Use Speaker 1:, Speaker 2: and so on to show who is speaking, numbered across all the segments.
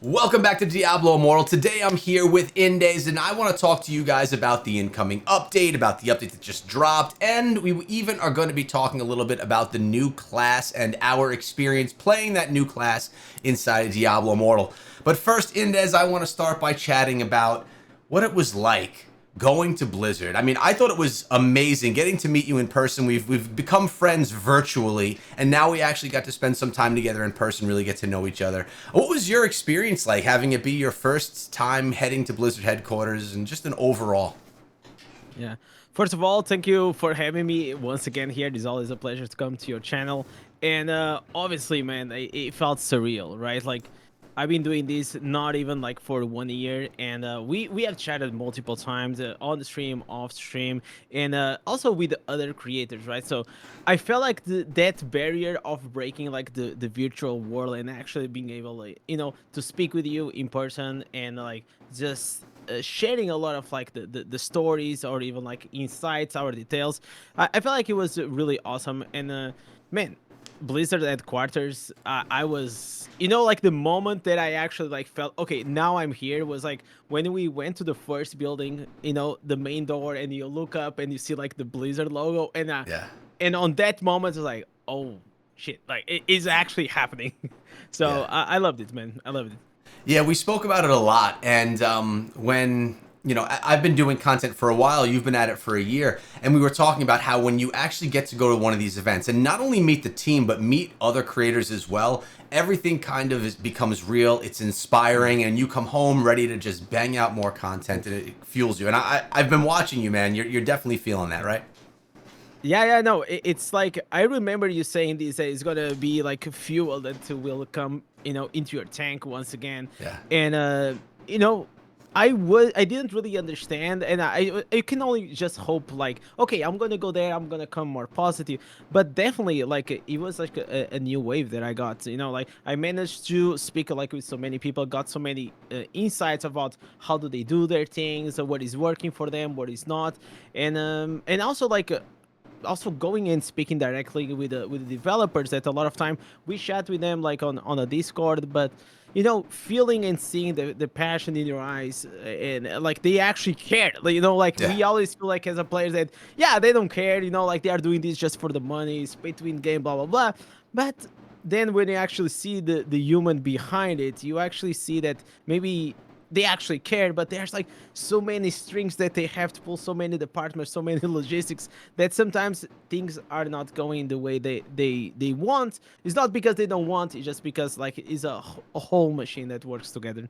Speaker 1: Welcome back to Diablo Immortal. Today I'm here with Indays, and I want to talk to you guys about the incoming update, about the update that just dropped, and we even are going to be talking a little bit about the new class and our experience playing that new class inside of Diablo Immortal. But first, Indays, I want to start by chatting about what it was like going to Blizzard. I mean, I thought it was amazing getting to meet you in person. We've become friends virtually, and now we actually got to spend some time together in person, really get to know each other. What was your experience like, having it be your first time heading to Blizzard headquarters, and just an overall?
Speaker 2: Yeah. First of all, thank you for having me once again here. It's always a pleasure to come to your channel. And obviously, man, it felt surreal, right? Like I've been doing this not even like for 1 year, and we have chatted multiple times on the stream, off stream, and also with other creators, right? So I felt like that barrier of breaking like the virtual world and actually being able, like, to speak with you in person and like just sharing a lot of like the stories or even like insights or details. I felt like it was really awesome. And man, Blizzard headquarters, I was, like the moment that I actually like felt okay, now I'm here was like when we went to the first building, the main door, and you look up and you see like the Blizzard logo,
Speaker 1: Yeah.
Speaker 2: and on that moment it's like, oh shit, like it is actually happening. So
Speaker 1: Yeah.
Speaker 2: I loved it, man. I loved it.
Speaker 1: Yeah, we spoke about it a lot, and when I've been doing content for a while, you've been at it for a year, and we were talking about how when you actually get to go to one of these events and not only meet the team but meet other creators as well, everything kind of becomes real. It's inspiring, and you come home ready to just bang out more content, and it fuels you. And I've been watching you, man. You're definitely feeling that, right?
Speaker 2: Yeah, no, it's like I remember you saying this, that it's gonna be like fuel that will come, into your tank once again.
Speaker 1: Yeah.
Speaker 2: And you know, I didn't really understand, and I can only just hope like, okay, I'm gonna go there, I'm gonna come more positive. But definitely, like it was like a new wave that I got. Like I managed to speak like with so many people, got so many insights about how do they do their things, what is working for them, what is not, and also like also going and speaking directly with the developers, that a lot of time we chat with them like on a Discord, but feeling and seeing the passion in your eyes, and like they actually care, like, like
Speaker 1: Yeah.
Speaker 2: we always feel like as a players that, yeah, they don't care, like they are doing this just for the money, it's pay to win game, blah blah blah. But then when you actually see the human behind it, you actually see that maybe they actually care, but there's like so many strings that they have to pull, so many departments, so many logistics, that sometimes things are not going the way they want. It's not because they don't want, it's just because like it's a whole machine that works together.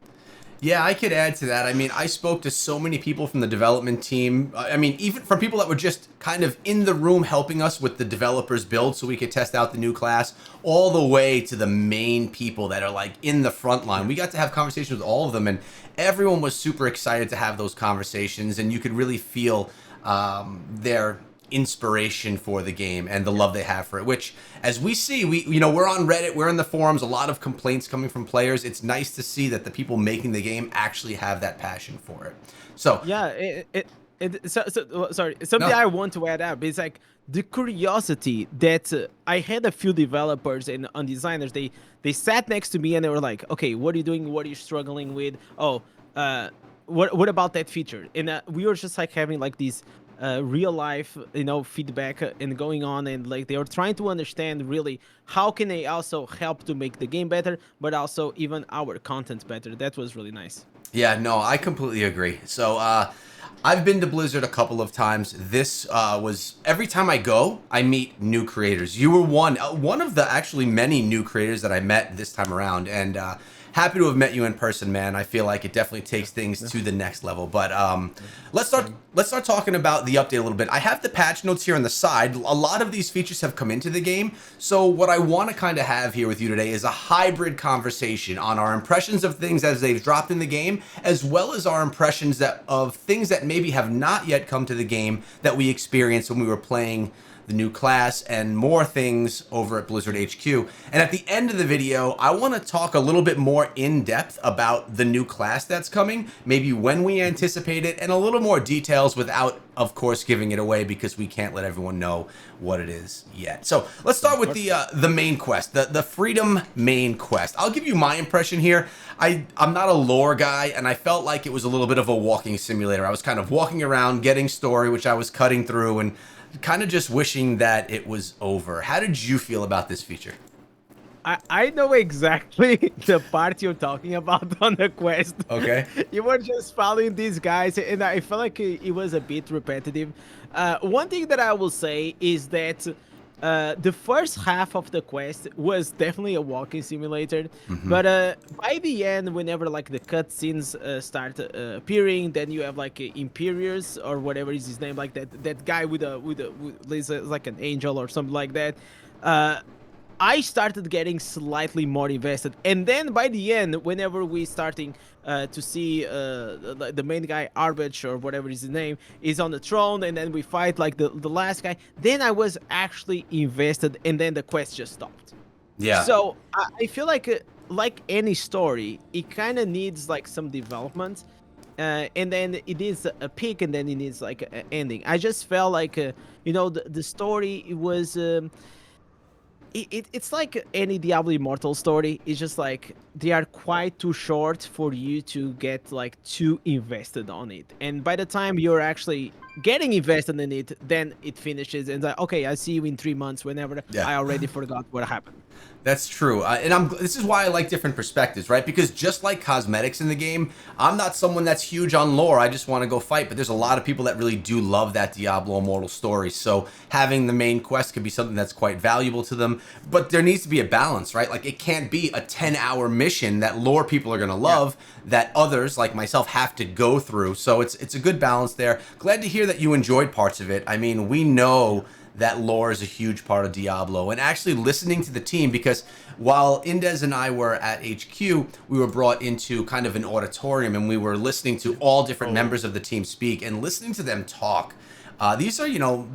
Speaker 1: Yeah, I could add to that. I mean, I spoke to so many people from the development team. I mean, even from people that were just kind of in the room helping us with the developers build so we could test out the new class, all the way to the main people that are like in the front line. We got to have conversations with all of them, and everyone was super excited to have those conversations, and you could really feel their inspiration for the game and the love they have for it, which, as we see, we're on Reddit, we're in the forums, a lot of complaints coming from players. It's nice to see that the people making the game actually have that passion for it. So
Speaker 2: Yeah, sorry, something
Speaker 1: no.
Speaker 2: I want to add up is like the curiosity that I had a few developers and designers. They sat next to me and they were like, "Okay, what are you doing? What are you struggling with? Oh, uh, what about that feature?" And we were just like having like these real life, feedback and going on, and like they were trying to understand really how can they also help to make the game better, but also even our content better. That was really nice.
Speaker 1: Yeah, no, I completely agree. So, I've been to Blizzard a couple of times. This was every time I go, I meet new creators. You were one of the actually many new creators that I met this time around, and happy to have met you in person, man. I feel like it definitely takes things to the next level. But let's start
Speaker 2: Same.
Speaker 1: let's start talking about the update a little bit. I have the patch notes here on the side. A lot of these features have come into the game. So what I want to kind of have here with you today is a hybrid conversation on our impressions of things as they've dropped in the game, as well as our impressions of things that maybe have not yet come to the game that we experienced when we were playing the new class, and more things over at Blizzard HQ. And at the end of the video, I want to talk a little bit more in depth about the new class that's coming, maybe when we anticipate it, and a little more details without, of course, giving it away because we can't let everyone know what it is yet. So let's start with the main quest, the Freedom main quest. I'll give you my impression here. I'm not a lore guy, and I felt like it was a little bit of a walking simulator. I was kind of walking around, getting story, which I was cutting through, and kind of just wishing that it was over. How did you feel about this feature?
Speaker 2: I know exactly the part you're talking about on the quest.
Speaker 1: Okay.
Speaker 2: You were just following these guys, and I felt like it was a bit repetitive. One thing that I will say is that the first half of the quest was definitely a walking simulator, but by the end, whenever like the cutscenes start appearing, then you have like Imperius or whatever is his name, like that guy with like an angel or something like that. I started getting slightly more invested, and then by the end, whenever we starting to see the main guy Arbage or whatever is his name is on the throne, and then we fight like the last guy, then I was actually invested, and then the quest just stopped.
Speaker 1: Yeah.
Speaker 2: So I feel like any story, it kind of needs like some development, and then it needs a peak, and then it needs like an ending. I just felt like you know, the story, it was. It's like any Diablo Immortal story. It's just like they are quite too short for you to get like too invested on it. And by the time you're actually getting invested in it, then it finishes and like, okay, I see you in 3 months. Whenever I already forgot what happened.
Speaker 1: That's true, and this is why I like different perspectives, right? Because just like cosmetics in the game, I'm not someone that's huge on lore. I just want to go fight, but there's a lot of people that really do love that Diablo Immortal story. So having the main quest could be something that's quite valuable to them. But there needs to be a balance, right? Like it can't be a 10-hour mission that lore people are gonna love that others like myself have to go through. So it's a good balance there. Glad to hear that you enjoyed parts of it. I mean, we know that lore is a huge part of Diablo, and actually listening to the team, because while Indez and I were at HQ, we were brought into kind of an auditorium, and we were listening to all different members of the team speak and listening to them talk. These are, you know,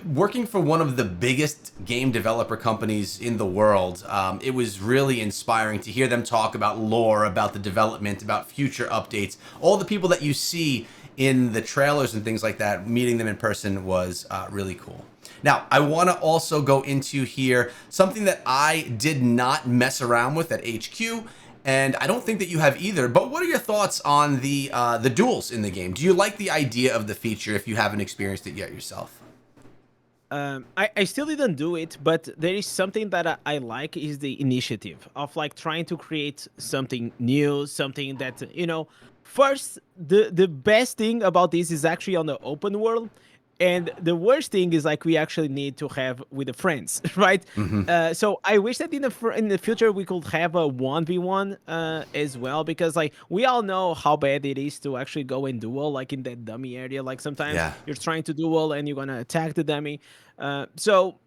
Speaker 1: working for one of the biggest game developer companies in the world. It was really inspiring to hear them talk about lore, about the development, about future updates. All the people that you see in the trailers and things like that, meeting them in person was really cool. Now, I want to also go into here something that I did not mess around with at HQ, and I don't think that you have either, but what are your thoughts on the duels in the game? Do you like the idea of the feature if you haven't experienced it yet yourself?
Speaker 2: I still didn't do it, but there is something that I like, is the initiative of like trying to create something new, something that, you know, first, the best thing about this is actually on the open world. And the worst thing is like we actually need to have with the friends, right? So I wish that in the future we could have a 1v1 as well, because like we all know how bad it is to actually go and duel like in that dummy area. Like sometimes you're trying to duel and you're gonna attack the dummy. So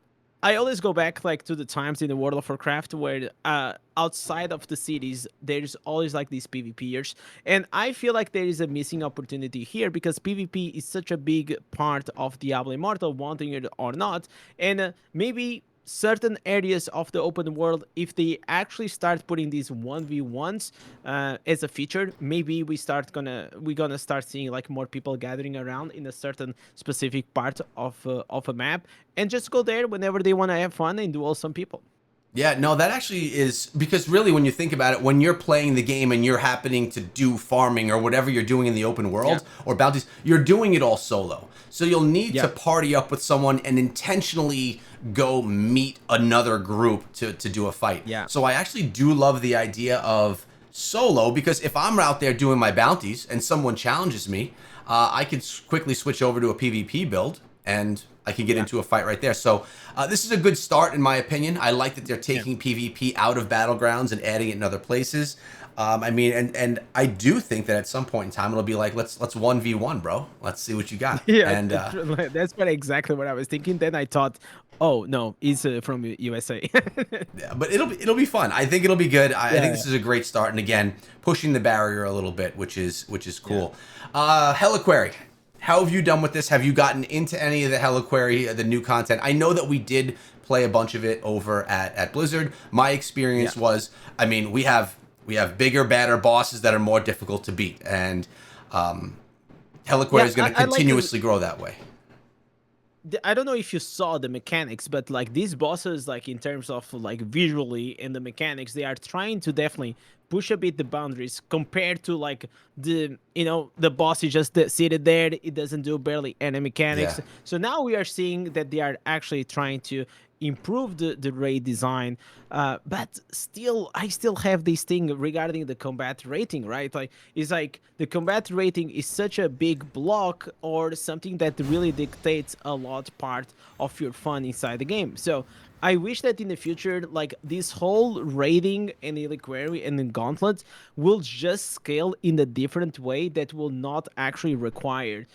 Speaker 2: I always go back like to the times in the World of Warcraft where outside of the cities there's always like these PvPers, and I feel like there is a missing opportunity here because PvP is such a big part of Diablo Immortal, wanting it or not, and maybe certain areas of the open world, if they actually start putting these 1v1s as a feature, maybe we're gonna start seeing like more people gathering around in a certain specific part of a map, and just go there whenever they want to have fun and duel some people.
Speaker 1: Yeah, no, that actually is, because really when you think about it, when you're playing the game and you're happening to do farming or whatever you're doing in the open world or bounties, you're doing it all solo. So you'll need to party up with someone and intentionally go meet another group to do a fight. So I actually do love the idea of solo, because if I'm out there doing my bounties and someone challenges me, I could quickly switch over to a PvP build and I can get into a fight right there. So this is a good start in my opinion. I like that they're taking PvP out of Battlegrounds and adding it in other places. I mean, and I do think that at some point in time it'll be like, let's 1v1, bro. Let's see what you got. And
Speaker 2: that's exactly what I was thinking. Then I thought, oh no, he's from USA.
Speaker 1: Yeah, but it'll be fun. I think it'll be good. I think this is a great start, and again, pushing the barrier a little bit, which is cool. Heliquary, How have you done with this? Have you gotten into any of the Reliquary, the new content? I know that we did play a bunch of it over at Blizzard. My experience
Speaker 2: Yeah.
Speaker 1: was, I mean, we have bigger, badder bosses that are more difficult to beat, and Reliquary
Speaker 2: Yeah,
Speaker 1: is going to
Speaker 2: I like
Speaker 1: continuously grow that way.
Speaker 2: I don't know if you saw the mechanics, but like these bosses, like in terms of like visually and the mechanics, they are trying to definitely push a bit the boundaries compared to like the boss is just seated there. It doesn't do barely any
Speaker 1: Yeah.
Speaker 2: mechanics. So now we are seeing that they are actually trying to improve the raid design, but still I still have this thing regarding the combat rating, right? Like it's like the combat rating is such a big block or something that really dictates a lot part of your fun inside the game. So I wish that in the future, like this whole raiding and reliquary and the gauntlets will just scale in a different way that will not actually require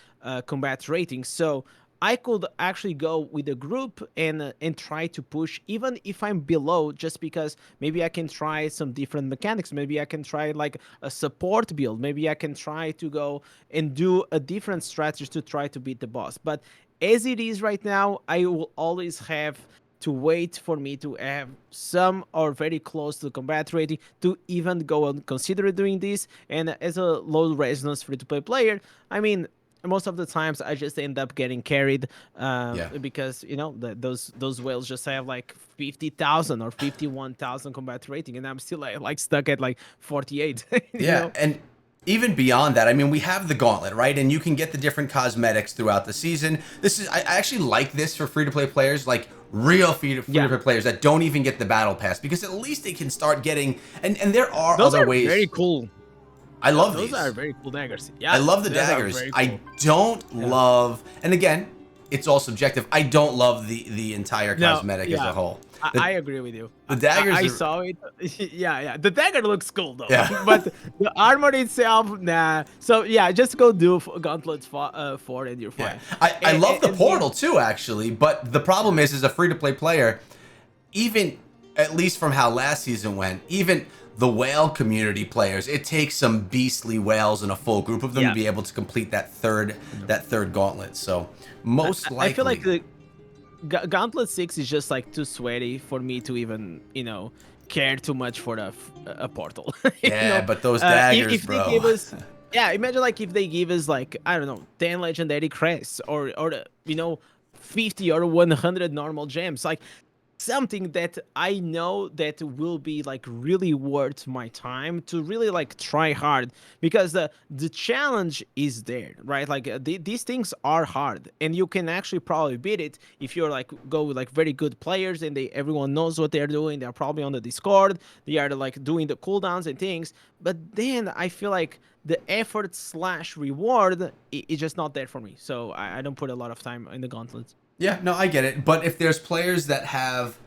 Speaker 2: combat rating. So I could actually go with a group and try to push, even if I'm below, just because maybe I can try some different mechanics. Maybe I can try like a support build. Maybe I can try to go and do a different strategy to try to beat the boss. But as it is right now, I will always have to wait for me to have some or very close to combat rating to even go and consider doing this. And as a low resonance free to play player, I mean, most of the times I just end up getting carried
Speaker 1: Yeah.
Speaker 2: because those whales just have like 50,000 or 51,000 combat rating, and I'm still like stuck at like 48. You
Speaker 1: Yeah,
Speaker 2: know?
Speaker 1: and even beyond that, I mean, we have the gauntlet, right? And you can get the different cosmetics throughout the season. This is, I actually like this for free to play players, like real free to
Speaker 2: Yeah,
Speaker 1: play players that don't even get the battle pass, because at least they can start getting. And there are
Speaker 2: those
Speaker 1: other
Speaker 2: are very
Speaker 1: ways.
Speaker 2: cool.
Speaker 1: I love
Speaker 2: Those are
Speaker 1: these.
Speaker 2: very cool daggers.
Speaker 1: I
Speaker 2: Yeah,
Speaker 1: love the
Speaker 2: those are
Speaker 1: daggers.
Speaker 2: very
Speaker 1: I
Speaker 2: cool.
Speaker 1: don't
Speaker 2: Yeah.
Speaker 1: love, and again, it's all subjective. I don't love the entire
Speaker 2: No,
Speaker 1: cosmetic as a
Speaker 2: yeah,
Speaker 1: whole.
Speaker 2: I
Speaker 1: The
Speaker 2: agree with you.
Speaker 1: the daggers
Speaker 2: I
Speaker 1: are,
Speaker 2: saw it. Yeah, yeah. The dagger looks cool though,
Speaker 1: yeah.
Speaker 2: but the armor itself, nah. So yeah, just go do gauntlets four and you're
Speaker 1: Yeah,
Speaker 2: fine.
Speaker 1: I love the
Speaker 2: And then
Speaker 1: portal too, actually. But the problem is, as a free to play player, even at least from how last season went, even the whale community players, it takes some beastly whales and a full group of them to
Speaker 2: yeah,
Speaker 1: be able to complete that third gauntlet. So most
Speaker 2: I feel like
Speaker 1: likely,
Speaker 2: the Gauntlet 6 is just like too sweaty for me to even care too much for a portal.
Speaker 1: yeah. But those daggers,
Speaker 2: If they
Speaker 1: bro.
Speaker 2: give us, yeah, imagine like if they give us like I don't know 10 legendary crests or 50 or 100 normal gems, like something that I know that will be like really worth my time to really like try hard, because the challenge is there, right? Like these things are hard and you can actually probably beat it if you're like go with like very good players and they everyone knows what they're doing. They're probably on the Discord. They are like doing the cooldowns and things. But then I feel like the effort slash reward is just not there for me. So I don't put a lot of time in the gauntlets.
Speaker 1: Yeah, no, I get it. But if there's players that have,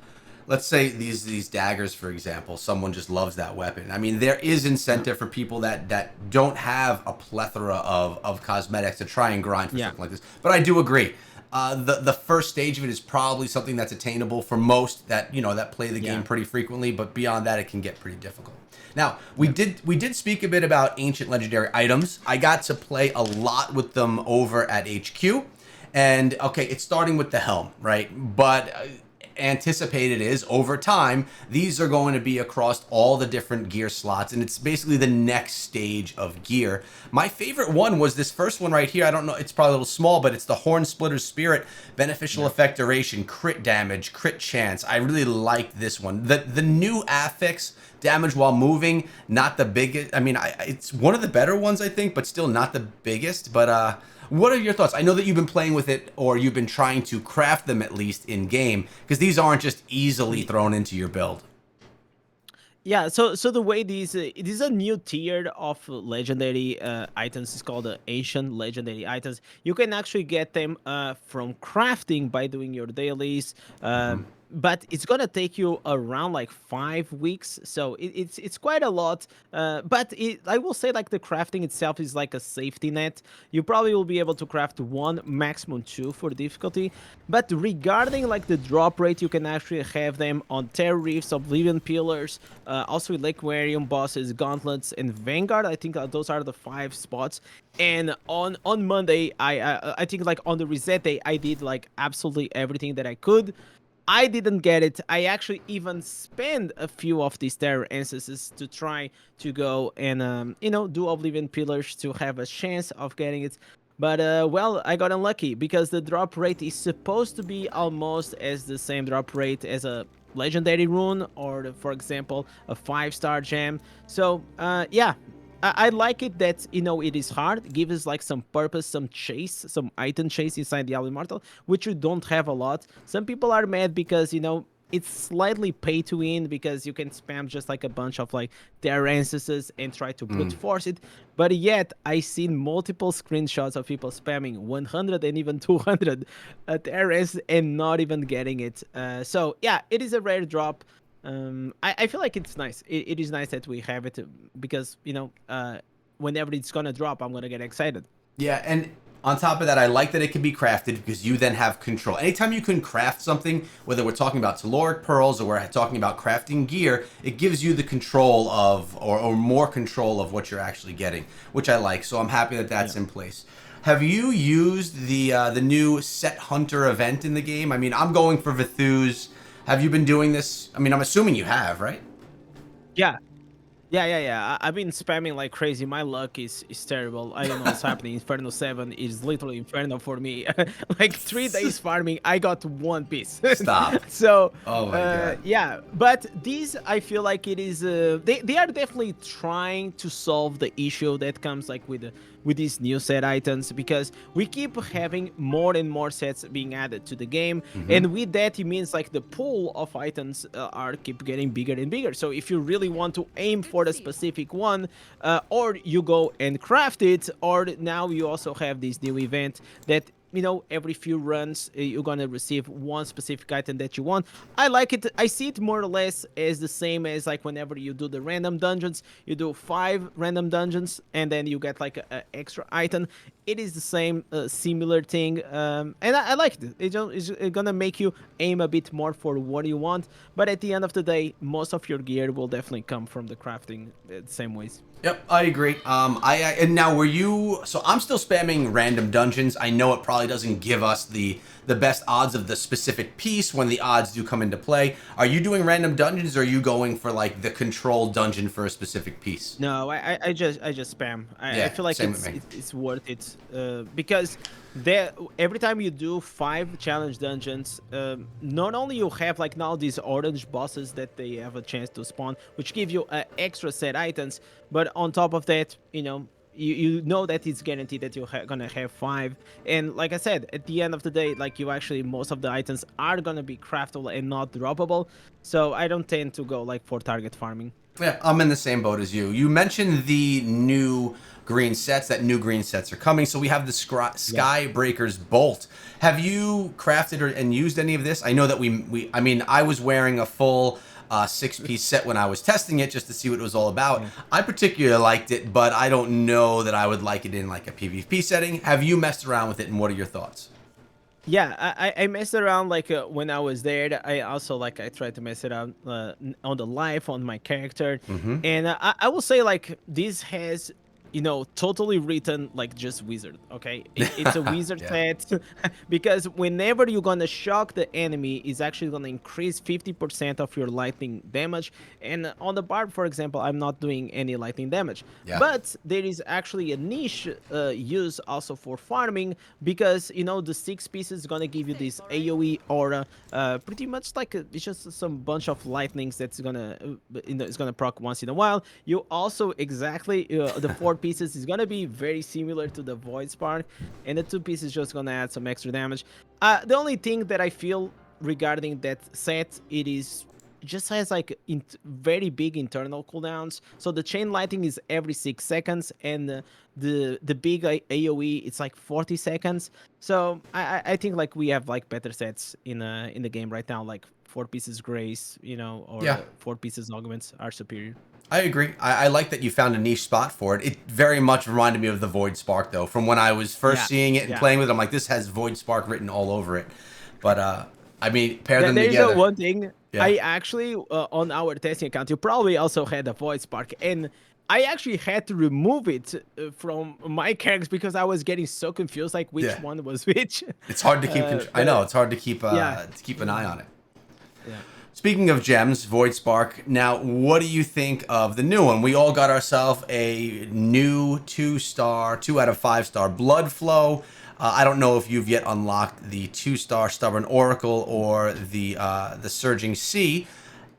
Speaker 1: let's say these daggers, for example, someone just loves that weapon. I mean, there is incentive for people that don't have a plethora of cosmetics to try and grind for
Speaker 2: Yeah.
Speaker 1: something like this. But I do agree. The first stage of it is probably something that's attainable for most that play the game
Speaker 2: Yeah.
Speaker 1: pretty frequently. But beyond that, it can get pretty difficult. Now we did speak a bit about ancient legendary items. I got to play a lot with them over at HQ. And okay, it's starting with the helm, right? But anticipated is over time, these are going to be across all the different gear slots, and it's basically the next stage of gear. My favorite one was this first one right here. I don't know, it's probably a little small, but it's the Horn Splitter's Spirit, beneficial effect duration, crit damage, crit chance. I really like this one. The new affix, damage while moving, not the biggest. I mean, it's one of the better ones, I think, but still not the biggest. But what are your thoughts? I know that you've been playing with it, or you've been trying to craft them at least in game, because these aren't just easily thrown into your build.
Speaker 2: Yeah, so the way these it is a new tier of legendary items. It's called ancient legendary items. You can actually get them from crafting by doing your dailies. but it's gonna take you around like 5 weeks, so it's quite a lot. But I will say like the crafting itself is like a safety net. You probably will be able to craft one, maximum two for difficulty. But regarding like the drop rate, you can actually have them on Terror Reefs, Oblivion Pillars, also with Aquarium bosses, Gauntlets, and Vanguard. I think those are the 5 spots. And on Monday, I think like on the reset day, I did like absolutely everything that I could. I didn't get it. I actually even spent a few of these terror instances to try to go and do Oblivion Pillars to have a chance of getting it. But well, I got unlucky because the drop rate is supposed to be almost as the same drop rate as a legendary rune or, for example, a 5-star gem. So yeah, I like it that it is hard. It gives us like some purpose, some chase, some item chase inside Diablo Immortal, which you don't have a lot. Some people are mad because it's slightly pay to win because you can spam just like a bunch of like their ancestors and try to brute force it. But yet I seen multiple screenshots of people spamming 100 and even 200 terrans and not even getting it. So yeah, it is a rare drop. I feel like it's nice. It is nice that we have it because whenever it's gonna drop, I'm gonna get excited.
Speaker 1: Yeah, and on top of that, I like that it can be crafted because you then have control. Anytime you can craft something, whether we're talking about telluric pearls or we're talking about crafting gear, it gives you the control of, or more control of what you're actually getting, which I like. So I'm happy that that's in place. Have you used the new Set Hunter event in the game? I mean, I'm going for Vithus. Have you been doing this? I mean, I'm assuming you have, right?
Speaker 2: Yeah, yeah. I've been spamming like crazy. My luck is terrible. I don't know what's happening. Inferno 7 is literally Inferno for me. Like 3 days farming, I got one piece.
Speaker 1: Stop.
Speaker 2: So,
Speaker 1: Oh my god.
Speaker 2: yeah. But these, I feel like it is. They are definitely trying to solve the issue that comes like with these new set items because we keep having more and more sets being added to the game, and with that it means like the pool of items are keep getting bigger and bigger. So if you really want to aim for the specific one, or you go and craft it, or now you also have this new event that every few runs you're gonna receive one specific item that you want. I like it. I see it more or less as the same as like whenever you do the random dungeons, you do 5 random dungeons and then you get like a extra item. It is the same similar thing, and I like it. It's gonna make you aim a bit more for what you want, but at the end of the day, most of your gear will definitely come from the crafting the same ways.
Speaker 1: Yep, I agree. And now were you? So I'm still spamming random dungeons. I know it probably doesn't give us the best odds of the specific piece when the odds do come into play. Are you doing random dungeons, or are you going for like the controlled dungeon for a specific piece?
Speaker 2: No, I just spam. I
Speaker 1: Yeah,
Speaker 2: feel like
Speaker 1: same with
Speaker 2: it's
Speaker 1: me.
Speaker 2: it's worth it because there every time you do 5 challenge dungeons, not only you have like now these orange bosses that they have a chance to spawn, which give you extra set items, but on top of that, you know that it's guaranteed that you're gonna have 5. And like I said, at the end of the day, like you actually most of the items are gonna be craftable and not droppable. So I don't tend to go like for target farming.
Speaker 1: Yeah, I'm in the same boat as you. You mentioned the new green sets. That new green sets are coming. So we have the
Speaker 2: Yeah.
Speaker 1: Skybreaker's Bolt. Have you crafted and used any of this? I know that I mean, I was wearing a full 6-piece set when I was testing it just to see what it was all about.
Speaker 2: Yeah.
Speaker 1: I particularly liked it, but I don't know that I would like it in like a PvP setting. Have you messed around with it, and what are your thoughts?
Speaker 2: Yeah, I messed around like when I was there. I also like I tried to mess it up on the life on my character,
Speaker 1: Mm-hmm.
Speaker 2: and I will say like this has totally written like just wizard. Okay, it's a wizard
Speaker 1: Yeah.
Speaker 2: set because whenever you're gonna shock the enemy, is actually gonna increase 50% of your lightning damage. And on the bard, for example, I'm not doing any lightning damage,
Speaker 1: Yeah.
Speaker 2: but there is actually a niche use also for farming because the 6 pieces is gonna give you this AOE aura, pretty much like it's just some bunch of lightnings that's gonna it's gonna proc once in a while. You also exactly the 4 pieces is gonna be very similar to the void spark, and the 2 pieces just gonna add some extra damage. The only thing that I feel regarding that set, it is just has like very big internal cooldowns. So the chain lighting is every 6 seconds, and the big AOE it's like 40 seconds. So I think like we have like better sets in the game right now, like 4 pieces grace, you know, or
Speaker 1: Yeah.
Speaker 2: 4 pieces augments are superior.
Speaker 1: I agree. I like that you found a niche spot for it. It very much reminded me of the Void Spark, though. From when I was first
Speaker 2: Yeah,
Speaker 1: seeing it and
Speaker 2: yeah.
Speaker 1: playing with it, I'm like, this has Void Spark written all over it. But I mean, pair them
Speaker 2: There's a
Speaker 1: together.
Speaker 2: one thing
Speaker 1: Yeah.
Speaker 2: I actually on our testing account, you probably also had a void spark, and I actually had to remove it from my characters because I was getting so confused, like which
Speaker 1: Yeah.
Speaker 2: one was which.
Speaker 1: It's hard to keep. I know
Speaker 2: But
Speaker 1: it's hard to
Speaker 2: yeah,
Speaker 1: keep an eye on it.
Speaker 2: yeah.
Speaker 1: Speaking of gems, Void Spark. Now, what do you think of the new one? We all got ourselves a new 2-star, 2 out of 5-star Blood Flow. I don't know if you've yet unlocked the 2-star Stubborn Oracle or the Surging Sea.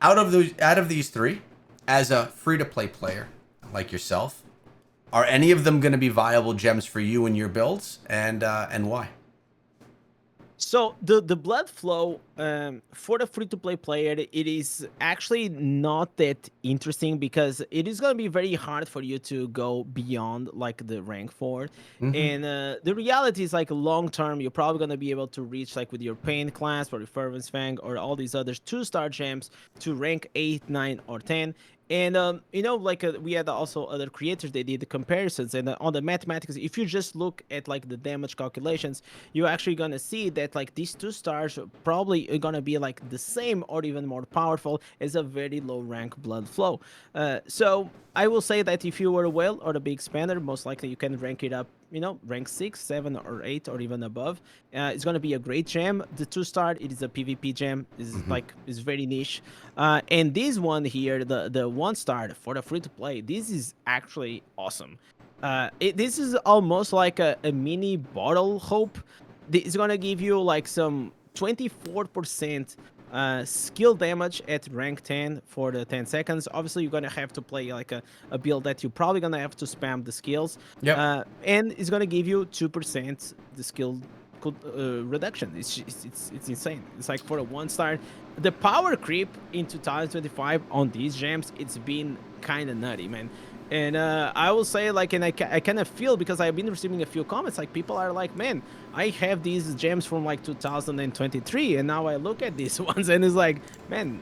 Speaker 1: Out of these three, as a free-to-play player like yourself, are any of them going to be viable gems for you in your builds, and why?
Speaker 2: So the blood flow for the free to play player, it is actually not that interesting because it is gonna be very hard for you to go beyond like the rank 4.
Speaker 1: Hmm.
Speaker 2: And the reality is like long term, you're probably gonna be able to reach like with your pain class or your fervent fang or all these other 2-star gems to rank 8, 9, or 10. And you know, like we had also other creators, they did the comparisons, and on the mathematics, if you just look at like the damage calculations, you're actually gonna see that like these 2 stars probably are gonna be like the same or even more powerful as a very low rank blood flow. So I will say that if you were a whale or a big spender, most likely you can rank it up, you know, rank 6, 7, or 8, or even above. It's gonna be a great gem. The 2-star, it is a PvP gem. Is very niche. And this one here, the 1-star for the free to play, this is actually awesome. This is almost like a mini bottle hope. It's gonna give you like some 24% skill damage at rank 10 for the 10 seconds. Obviously, you're gonna have to play like a build that you're probably gonna have to spam the skills.
Speaker 1: Yep.
Speaker 2: And it's gonna give you 2% the skill reduction. It's insane. It's like for a 1-star. The power creep in 2025 on these gems, it's been kind of nutty, man. And I will say, like, and I kind of feel because I've been receiving a few comments, like, people are like, man, I have these gems from like 2023, and now I look at these ones, and it's like, man,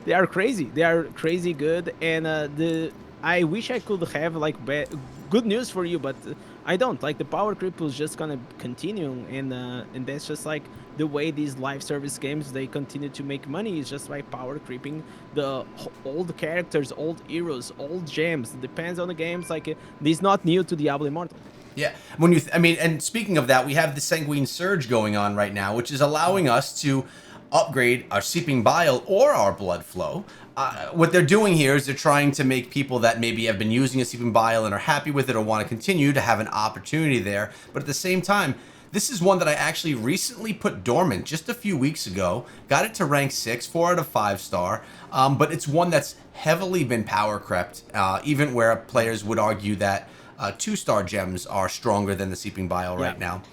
Speaker 2: they are crazy. They are crazy good. And I wish I could have like good news for you, but I don't. Like the power creep is just gonna continue, and that's just like the way these live service games they continue to make money is just by power creeping the old characters, old heroes, old gems. It depends on the games. Like this is not new to Diablo Immortal.
Speaker 1: Yeah, when I mean, and speaking of that, we have the Sanguine Surge going on right now, which is allowing us to upgrade our Seeping Bile or our Blood Flow. What they're doing here is they're trying to make people that maybe have been using a Seeping Bile and are happy with it or want to continue to have an opportunity there. But at the same time, this is one that I actually recently put dormant just a few weeks ago. Got it to rank 6, 4 out of 5 star. But it's one that's heavily been power crept, even where players would argue that 2-star gems are stronger than the Seeping Bile right now.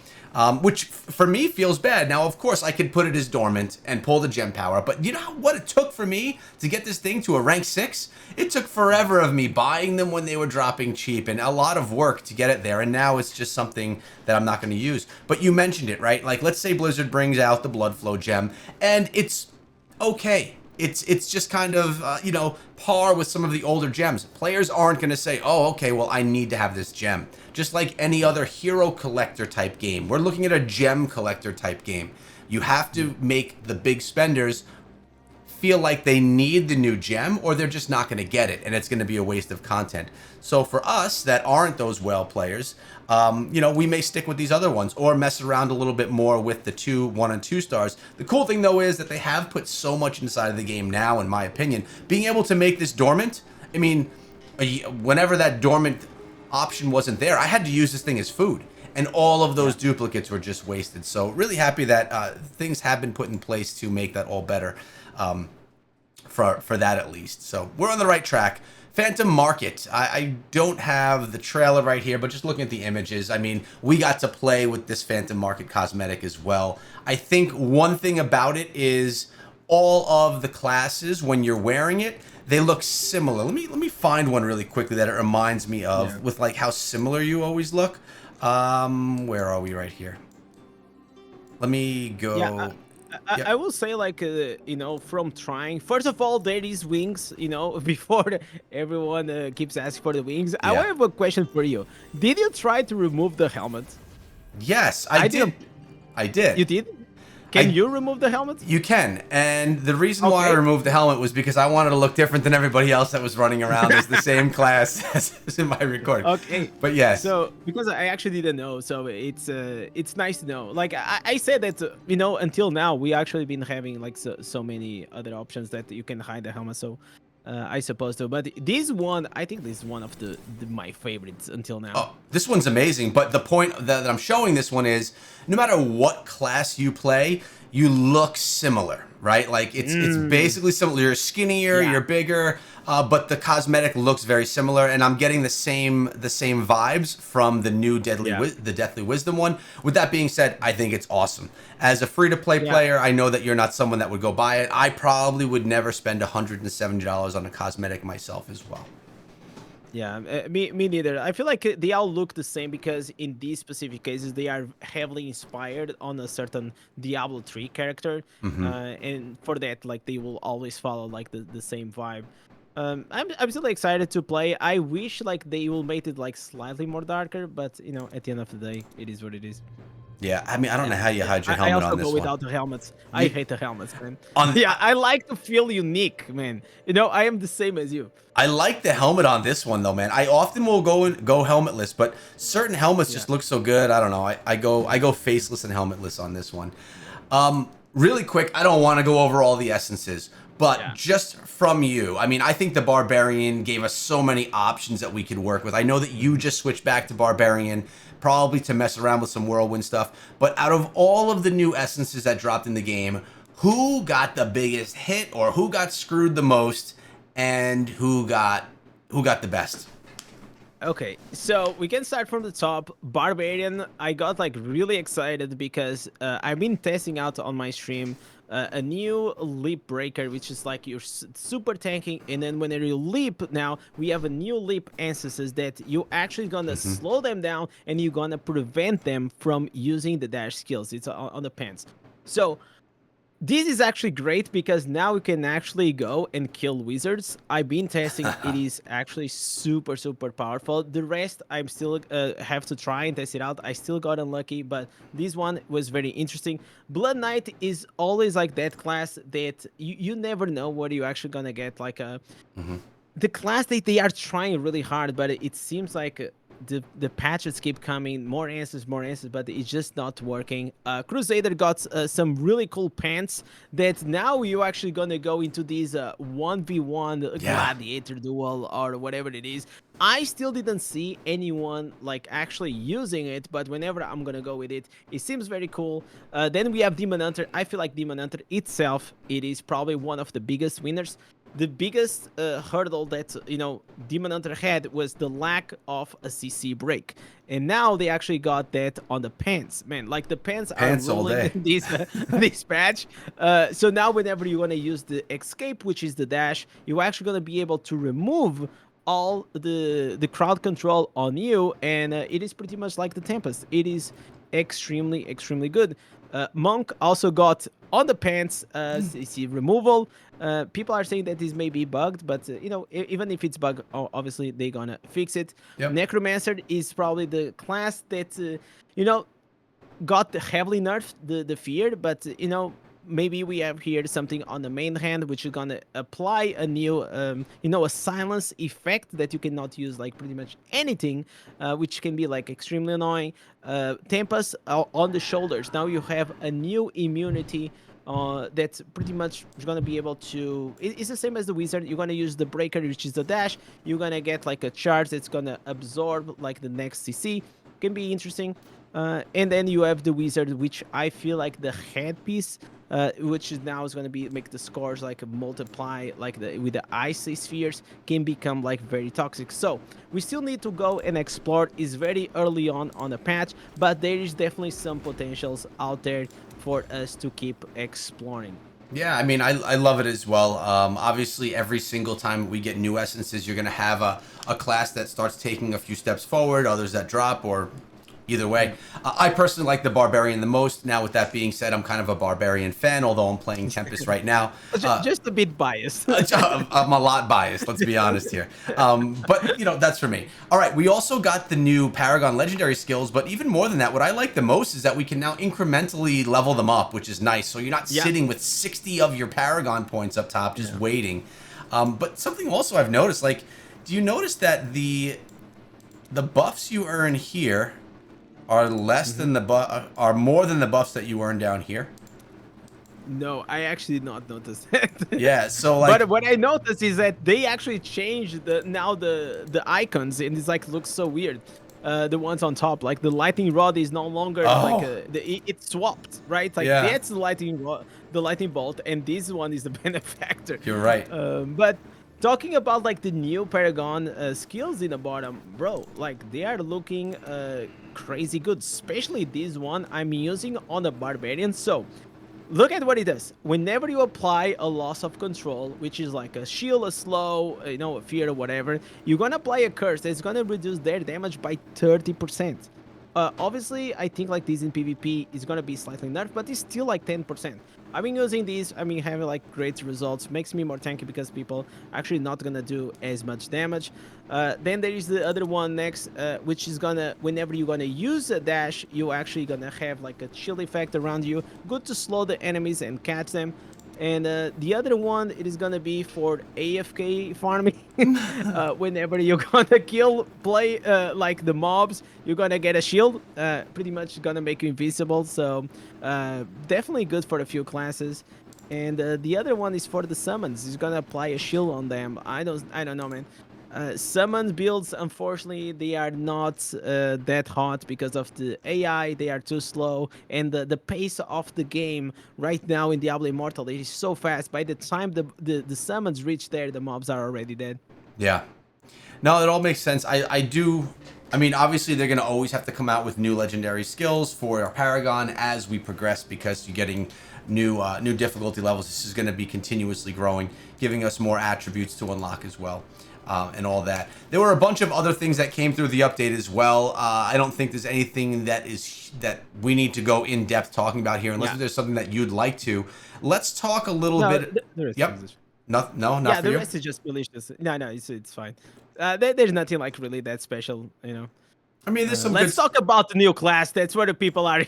Speaker 1: Which for me feels bad. Now, of course, I could put it as dormant and pull the gem power, but you know what it took for me to get this thing to a rank 6? It took forever of me buying them when they were dropping cheap and a lot of work to get it there, and now it's just something that I'm not going to use. But you mentioned it, right? Like, let's say Blizzard brings out the Blood Flow gem, and it's okay. It's just kind of, you know, par with some of the older gems. Players aren't going to say, oh, okay, well, I need to have this gem. Just like any other hero collector type game. We're looking at a gem collector type game. You have to make the big spenders feel like they need the new gem or they're just not going to get it and it's going to be a waste of content. So for us that aren't those whale players, you know, we may stick with these other ones or mess around a little bit more with the 2, 1, and 2 stars. The cool thing though is that they have put so much inside of the game now, in my opinion. Being able to make this dormant, I mean, whenever that dormant option wasn't there, I had to use this thing as food. And all of those duplicates were just wasted. So really happy that things have been put in place to make that all better. For that at least. So we're on the right track. Phantom Market. I don't have the trailer right here, but just looking at the images, I mean, we got to play with this Phantom Market cosmetic as well. I think one thing about it is all of the classes, when you're wearing it, they look similar. Let me find one really quickly that it reminds me of, with like how similar you always look. Where are we right here? Let me go.
Speaker 2: Yeah,
Speaker 1: Yeah.
Speaker 2: I will say like you know, from trying, first of all, there is wings, you know, before everyone keeps asking for the wings. I
Speaker 1: Yeah.
Speaker 2: have a question for you. Did you try to remove the helmet?
Speaker 1: Yes, I
Speaker 2: I
Speaker 1: did.
Speaker 2: didn't.
Speaker 1: I did.
Speaker 2: You did? Can
Speaker 1: I
Speaker 2: you remove the helmet?
Speaker 1: You can, and the reason why I
Speaker 2: Okay.
Speaker 1: removed the helmet was because I wanted to look different than everybody else that was running around as the same class as in my record.
Speaker 2: Okay.
Speaker 1: But yes,
Speaker 2: So because I actually didn't know, so it's nice to know. Like I said that you know, until now we actually been having like so many other options that you can hide the helmet. So I suppose so. But this one, I think this is one of the my favorites until now.
Speaker 1: oh, this one's amazing. But the point that I'm showing this one is, no matter what class you play, you look similar, right? Like it's
Speaker 2: Mm,
Speaker 1: basically similar. You're skinnier,
Speaker 2: yeah.
Speaker 1: you're bigger, but the cosmetic looks very similar, and I'm getting the same vibes from the new
Speaker 2: Yeah.
Speaker 1: the Deathly Wisdom one. With that being said, I think it's awesome. As a free to play
Speaker 2: Yeah.
Speaker 1: player, I know that you're not someone that would go buy it. I probably would never spend $170 on a cosmetic myself as well.
Speaker 2: Yeah, me neither. I feel like they all look the same because in these specific cases they are heavily inspired on a certain Diablo 3 character, and for that, like they will always follow like the same vibe. I'm still excited to play. I wish like they will make it like slightly more darker, but you know, at the end of the day, it is what it is.
Speaker 1: Yeah, I mean, I don't know
Speaker 2: And
Speaker 1: how you hide your
Speaker 2: I
Speaker 1: helmet
Speaker 2: also
Speaker 1: on
Speaker 2: go
Speaker 1: this one.
Speaker 2: without the helmets. I
Speaker 1: You
Speaker 2: hate the helmets, man.
Speaker 1: on
Speaker 2: Yeah, I like to feel unique, man. You know, I am the same as you.
Speaker 1: I like the helmet on this one though, man. I often will go helmetless, but certain helmets
Speaker 2: Yeah,
Speaker 1: just look so good. I don't know. I go faceless and helmetless on this one. Really quick, I don't want to go over all the essences, but
Speaker 2: yeah.
Speaker 1: just from you, I mean, I think the Barbarian gave us so many options that we could work with. I know that you just switched back to Barbarian, probably to mess around with some Whirlwind stuff, but out of all of the new essences that dropped in the game, who got the biggest hit or who got screwed the most and who got the best?
Speaker 2: Okay, so we can start from the top. Barbarian, I got like really excited because I've been testing out on my stream a new leap breaker, which is like you're super tanking, and then when you leap, now we have a new leap instances that you actually gonna slow them down and you're gonna prevent them from using the dash skills. It's on the pants. So this is actually great because now we can actually go and kill wizards. I've been testing; it is actually super powerful. The rest, I'm still have to try and test it out. I still got unlucky, but this one was very interesting. Blood Knight is always like that class that you never know what you're actually gonna get. Like the class they are trying really hard, but it seems like the patches keep coming, more answers, but it's just not working. Crusader got some really cool pants that now you're actually gonna go into these 1v1
Speaker 1: Yeah.
Speaker 2: gladiator duel or whatever it is. I still didn't see anyone like actually using it, but whenever I'm gonna go with it, it seems very cool. Then we have Demon Hunter. I feel like Demon Hunter itself, it is probably one of the biggest winners. The biggest hurdle that you know Demon Hunter had was the lack of a CC break, and now they actually got that on the pants. Man, like the pants are
Speaker 1: Pants all
Speaker 2: ruling
Speaker 1: day.
Speaker 2: this this patch. So now whenever you want to use the escape, which is the dash, you're actually gonna be able to remove all the crowd control on you, and it is pretty much like the Tempest. It is extremely good. Monk also got on the pants CC removal. People are saying that this may be bugged, but you know, even if it's bugged, obviously they're gonna fix it.
Speaker 1: Yep.
Speaker 2: Necromancer is probably the class that you know got heavily nerfed the fear, but you know maybe we have here something on the main hand which is gonna apply a new you know a silence effect that you cannot use like pretty much anything, which can be like extremely annoying. Tempest on the shoulders, now you have a new immunity that's pretty much gonna be able to it's the same as the wizard. You're gonna use the breaker, which is the dash. You're gonna get like a charge that's gonna absorb like the next CC. Can be interesting. And then you have the wizard, which I feel like the headpiece, which is now is going to be make the scores like multiply, like with the ice spheres, can become like very toxic. So we still need to go and explore. It's very early on the patch, but there is definitely some potentials out there for us to keep exploring.
Speaker 1: Yeah, I mean, I love it as well. Obviously, every single time we get new essences, you're going to have a class that starts taking a few steps forward, others that drop, or Either way, I personally like the Barbarian the most. Now, with that being said, I'm kind of a Barbarian fan, although I'm playing Tempest right now.
Speaker 2: Just a bit biased.
Speaker 1: I'm a lot biased, let's be honest here. But, you know, that's for me. All right, we also got the new Paragon Legendary skills, but even more than that, what I like the most is that we can now incrementally level them up, which is nice. So you're not sitting with 60 of your Paragon points up top just waiting. But something also I've noticed, like, do you notice that the buffs you earn here are less than are more than the buffs that you earn down here?
Speaker 2: No, I actually did not notice that.
Speaker 1: Yeah, so like,
Speaker 2: but what I noticed is that they actually changed the icons, and it's like looks so weird. The ones on top, like the lightning rod, is no longer like it swapped, right? Like that's the lightning rod, the lightning bolt, and this one is the benefactor.
Speaker 1: You're right.
Speaker 2: But talking about like the new Paragon skills in the bottom, bro, like they are looking crazy good, especially this one I'm using on the Barbarian. So look at what it does. Whenever you apply a loss of control, which is like a shield, a slow, you know, a fear or whatever, you're gonna apply a curse that's gonna reduce their damage by 30%. Obviously, I think like this in PvP is gonna be slightly nerfed, but it's still like 10%. I've been using these, I mean, having like great results, makes me more tanky because people actually not gonna do as much damage. Then there is the other one next, which is gonna, whenever you're gonna use a dash, you actually gonna have like a shield effect around you, good to slow the enemies and catch them. And the other one, it is gonna be for AFK farming. Whenever you're gonna play like the mobs, you're gonna get a shield. Pretty much gonna make you invisible. So definitely good for a few classes. And the other one is for the summons. It's gonna apply a shield on them. I don't know, man. Summon builds, unfortunately, they are not that hot because of the AI. They are too slow, and the pace of the game right now in Diablo Immortal, it is so fast. By the time the summons reach there, the mobs are already dead.
Speaker 1: Yeah. No, it all makes sense. I mean, obviously they're going to always have to come out with new legendary skills for our Paragon as we progress, because you're getting new difficulty levels. This is going to be continuously growing, giving us more attributes to unlock as well. And all that. There were a bunch of other things that came through the update as well. I don't think there's anything that we need to go in depth talking about here, unless there's something that you'd like to. Let's talk a little bit. Yep. No, not for
Speaker 2: the
Speaker 1: you.
Speaker 2: rest is just malicious. No, it's fine. There's nothing like really that special, you know.
Speaker 1: I mean, there's some.
Speaker 2: Let's talk about the new class. That's where the people are.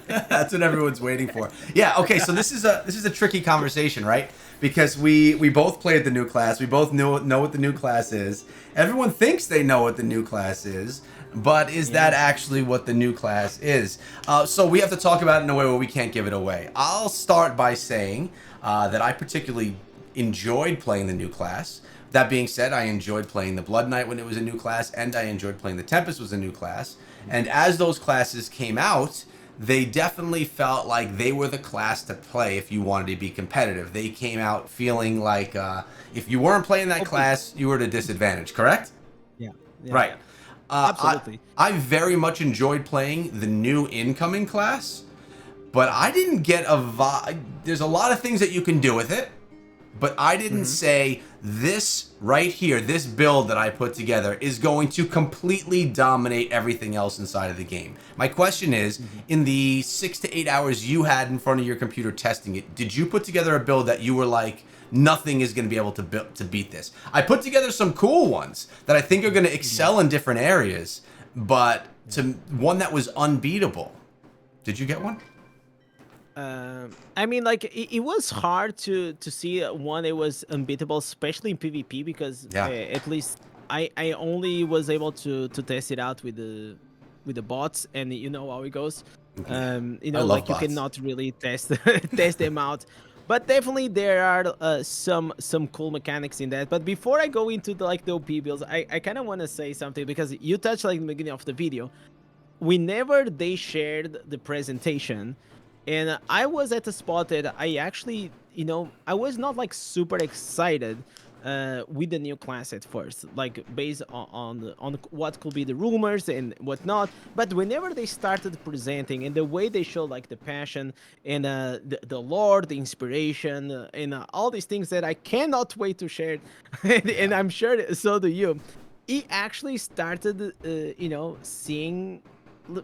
Speaker 1: That's what everyone's waiting for. Yeah. Okay. So this is a tricky conversation, right? Because we both played the new class. We both know what the new class is. Everyone thinks they know what the new class is, but is that actually what the new class is? So we have to talk about it in a way where we can't give it away. I'll start by saying that I particularly enjoyed playing the new class. That being said, I enjoyed playing the Blood Knight when it was a new class, and I enjoyed playing the Tempest was a new class. And as those classes came out, they definitely felt like they were the class to play if you wanted to be competitive. They came out feeling like if you weren't playing that class, you were at a disadvantage, correct?
Speaker 2: Yeah.
Speaker 1: Right.
Speaker 2: Absolutely.
Speaker 1: I very much enjoyed playing the new incoming class, but I didn't get a vibe. There's a lot of things that you can do with it, but I didn't say this right here, this build that I put together is going to completely dominate everything else inside of the game. My question is, in the 6 to 8 hours you had in front of your computer testing it, did you put together a build that you were like, nothing is going to be able to beat this? I put together some cool ones that I think are going to excel in different areas, but one that was unbeatable. Did you get one?
Speaker 2: I mean, like it was hard to see one that was unbeatable, especially in PvP, because at least I only was able to test it out with the bots, and you know how it goes. You know, like bots. You cannot really test them out. But definitely there are some cool mechanics in that. But before I go into the OP builds, I kind of want to say something, because you touched like in the beginning of the video. Whenever they shared the presentation, and I was at a spot that I actually, you know, I was not like super excited with the new class at first, like based on what could be the rumors and whatnot. But whenever they started presenting, and the way they showed like the passion and the lore, the inspiration, and all these things that I cannot wait to share, and I'm sure so do you. It actually started, you know, seeing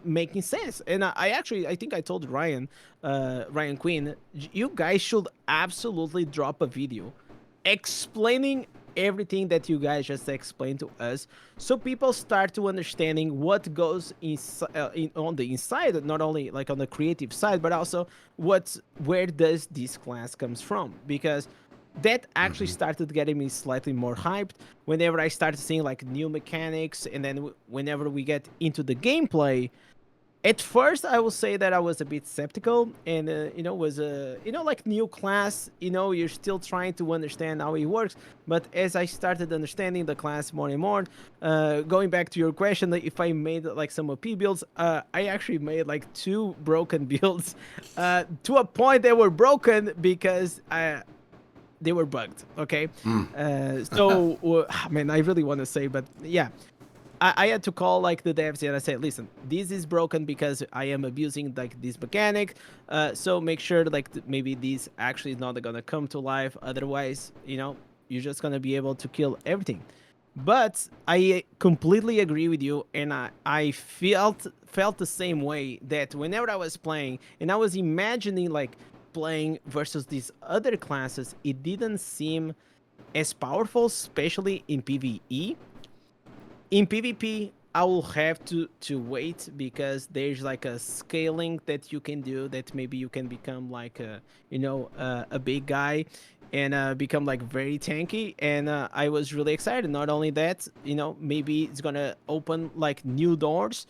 Speaker 2: making sense. And I think I told Ryan Quinn, you guys should absolutely drop a video explaining everything that you guys just explained to us, so people start to understanding what goes on the inside, not only like on the creative side, but also where does this class comes from, because that actually started getting me slightly more hyped whenever I started seeing like new mechanics, and then whenever we get into the gameplay. At first, I will say that I was a bit skeptical, and was a like new class. You're still trying to understand how it works. But as I started understanding the class more and more, going back to your question, like, if I made like some OP builds, I actually made like 2 broken builds, to a point they were broken because they were bugged. Okay, man, I really want to say, but yeah, I had to call like the devs and I said, listen, this is broken because I am abusing like this mechanic. So make sure like maybe this actually is not gonna come to life. Otherwise, you're just gonna be able to kill everything. But I completely agree with you, and I felt the same way, that whenever I was playing and I was imagining like playing versus these other classes, it didn't seem as powerful, especially in PvE. In PvP, I will have to wait, because there's like a scaling that you can do, that maybe you can become like a big guy, and become like very tanky. And I was really excited. Not only that, maybe it's gonna open like new doors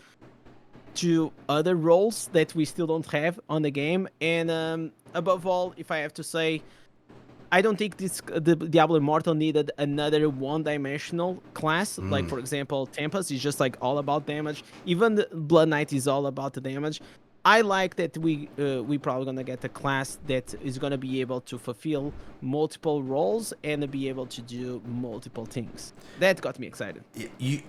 Speaker 2: to other roles that we still don't have on the game. And above all, if I have to say, I don't think the Diablo Immortal needed another one-dimensional class. Like, for example, Tempest is just like all about damage. Even the Blood Knight is all about the damage. I like that we probably gonna get a class that is gonna be able to fulfill multiple roles and be able to do multiple things. That got me excited.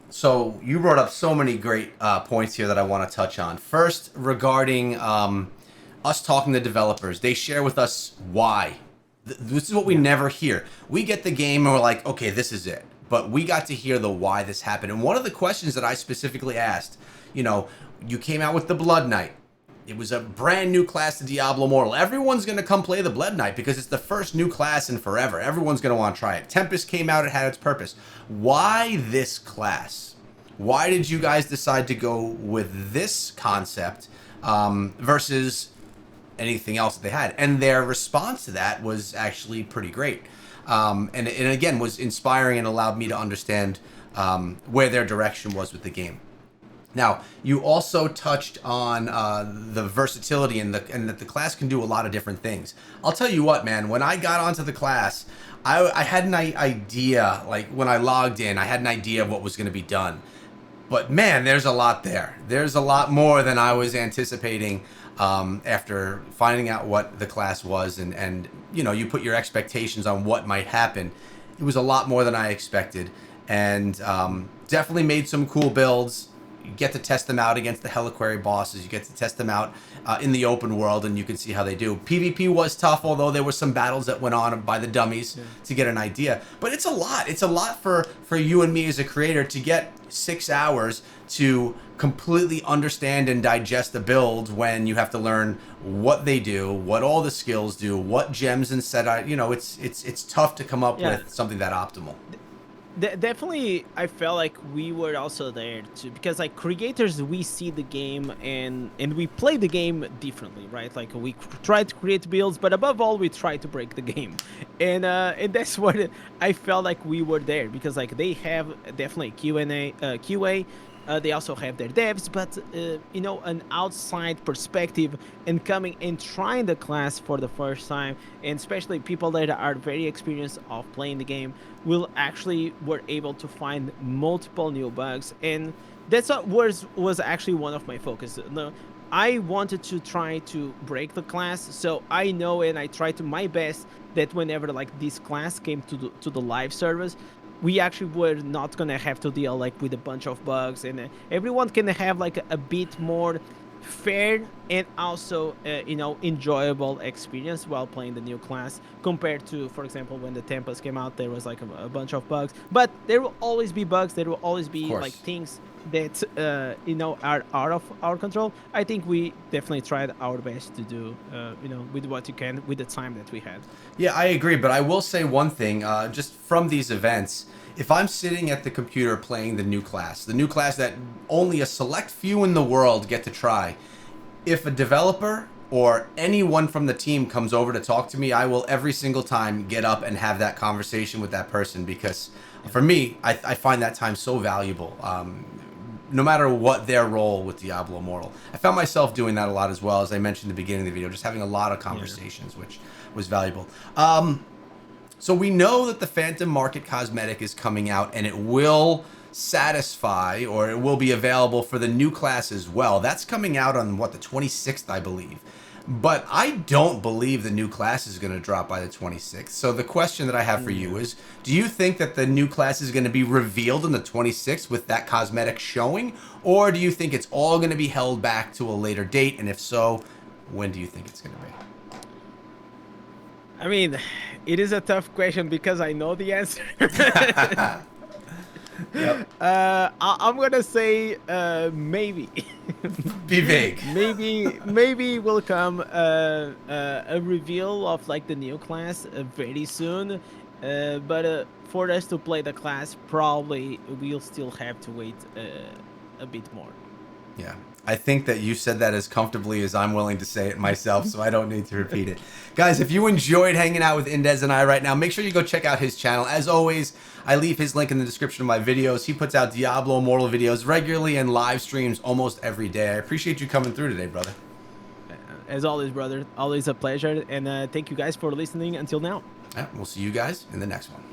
Speaker 1: So you brought up so many great points here that I want to touch on. First, regarding us talking to developers, they share with us why. This is what we never hear. We get the game and we're like, okay, this is it. But we got to hear the why this happened. And one of the questions that I specifically asked, you came out with the Blood Knight. It was a brand new class to Diablo Immortal. Everyone's going to come play the Blood Knight because it's the first new class in forever. Everyone's going to want to try it. Tempest came out, it had its purpose. Why this class? Why did you guys decide to go with this concept versus anything else that they had? And their response to that was actually pretty great, and again was inspiring and allowed me to understand where their direction was with the game. Now, you also touched on the versatility and that the class can do a lot of different things. I'll tell you what, man, when I got onto the class, I had an idea. Like, when I logged in, I had an idea of what was going to be done, but man, there's a lot there. There's a lot more than I was anticipating after finding out what the class was, and you put your expectations on what might happen. It was a lot more than I expected, and definitely made some cool builds. You get to test them out against the Heliquary bosses. You get to test them out in the open world, and you can see how they do. PvP was tough, although there were some battles that went on by the dummies to get an idea. But it's a lot. It's a lot for you and me as a creator to get 6 hours to completely understand and digest the build, when you have to learn what they do, what all the skills do, what gems and set. It's tough to come up with something that optimal.
Speaker 2: Definitely, I felt like we were also there too, because like creators, we see the game and we play the game differently, right? Like, we try to create builds, but above all, we try to break the game, and that's what I felt like we were there, because like they have definitely QA. They also have their devs, but an outside perspective, and coming and trying the class for the first time, and especially people that are very experienced of playing the game, will actually were able to find multiple new bugs, and that's what was actually one of my focus. I wanted to try to break the class, so I know, and I try to my best, that whenever like this class came to the live service, we actually were not gonna have to deal like with a bunch of bugs, and everyone can have like a bit more fair and also enjoyable experience while playing the new class compared to, for example, when the Tempest came out. There was like a bunch of bugs, but there will always be bugs. There will always
Speaker 1: Of
Speaker 2: be like
Speaker 1: course.
Speaker 2: things that are out of our control. I think we definitely tried our best to do with what you can with the time that we had.
Speaker 1: Yeah, I agree, but I will say one thing, just from these events, if I'm sitting at the computer playing the new class that only a select few in the world get to try, if a developer or anyone from the team comes over to talk to me, I will every single time get up and have that conversation with that person because for me, I find that time so valuable. No matter what their role with Diablo Immortal. I found myself doing that a lot as well, as I mentioned in the beginning of the video, just having a lot of
Speaker 2: Yeah.
Speaker 1: conversations, which was valuable. So we know that the Phantom Market cosmetic is coming out and it will satisfy or it will be available for the new class as well. That's coming out on what, the 26th, I believe. But I don't believe the new class is going to drop by the 26th. So the question that I have for you
Speaker 2: Yeah.
Speaker 1: is, do you think that the new class is going to be revealed on the 26th with that cosmetic showing? Or do you think it's all going to be held back to a later date? And if so, when do you think it's going to be?
Speaker 2: I mean, it is a tough question because I know the answer.
Speaker 1: Yep.
Speaker 2: I'm gonna say maybe.
Speaker 1: Be vague.
Speaker 2: Maybe will come a reveal of like the new class very soon. But for us to play the class, probably we'll still have to wait a bit more.
Speaker 1: Yeah. I think that you said that as comfortably as I'm willing to say it myself, so I don't need to repeat it. Guys, if you enjoyed hanging out with Indez and I right now, make sure you go check out his channel. As always, I leave his link in the description of my videos. He puts out Diablo Immortal videos regularly and live streams almost every day. I appreciate you coming through today, brother.
Speaker 2: As always, brother, always a pleasure. And thank you guys for listening until now.
Speaker 1: Yeah, we'll see you guys in the next one.